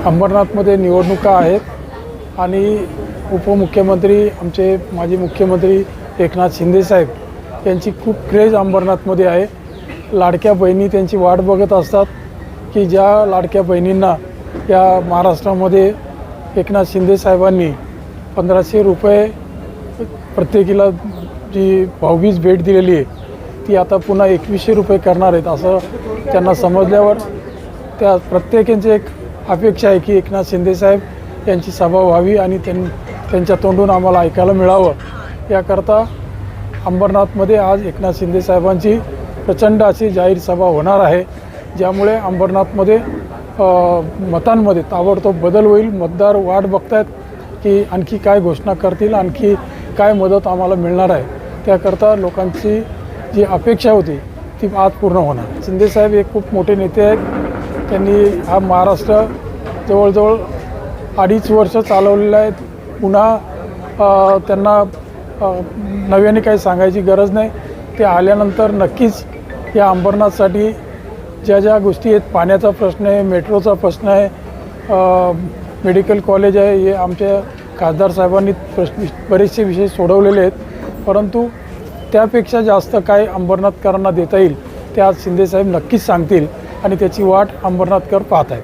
अंबरनाथमध्ये निवडणुका आहेत आणि उपमुख्यमंत्री आमचे माजी मुख्यमंत्री एकनाथ शिंदेसाहेब यांची खूप क्रेज अंबरनाथमध्ये आहे। लाडक्या बहिणी त्यांची वाट बघत असतात की ज्या लाडक्या बहिणींना या महाराष्ट्रामध्ये एकनाथ शिंदेसाहेबांनी 1500 रुपये प्रत्येकीला जी भाऊबीज भेट दिलेली आहे ती आता पुन्हा 2100 रुपये करणार आहेत असं त्यांना समजल्यावर त्या प्रत्येकांची एक अपेक्षा आहे की एकनाथ शिंदेसाहेब यांची सभा व्हावी आणि त्यांच्या तोंडून आम्हाला ऐकायला मिळावं। याकरता अंबरनाथमध्ये आज एकनाथ शिंदेसाहेबांची प्रचंड अशी जाहीर सभा होणार आहे, ज्यामुळे अंबरनाथमध्ये मतांमध्ये ताबडतोब बदल होईल। मतदार वाट बघतायत की आणखी काय घोषणा करतील, आणखी काय मदत आम्हाला मिळणार आहे। त्याकरता लोकांची जी अपेक्षा होती ती आज पूर्ण होणार। शिंदेसाहेब हे खूप मोठे नेते आहेत। त्यांनी हा महाराष्ट्र जवळजवळ 2.5 वर्ष चालवलेला आहे। पुन्हा त्यांना नव्याने काही सांगायची गरज नाही। ते आल्यानंतर नक्कीच या अंबरनाथसाठी ज्या ज्या गोष्टी आहेत, पाण्याचा प्रश्न आहे, मेट्रोचा प्रश्न आहे, मेडिकल कॉलेज आहे, हे आमच्या खासदार साहेबांनी बरेचसे विषय सोडवलेले आहेत। परंतु त्यापेक्षा जास्त काय अंबरनाथकरांना देता येईल ते आज शिंदेसाहेब नक्कीच सांगतील आणि त्याची वाट अंबरनाथकर पाहत आहेत।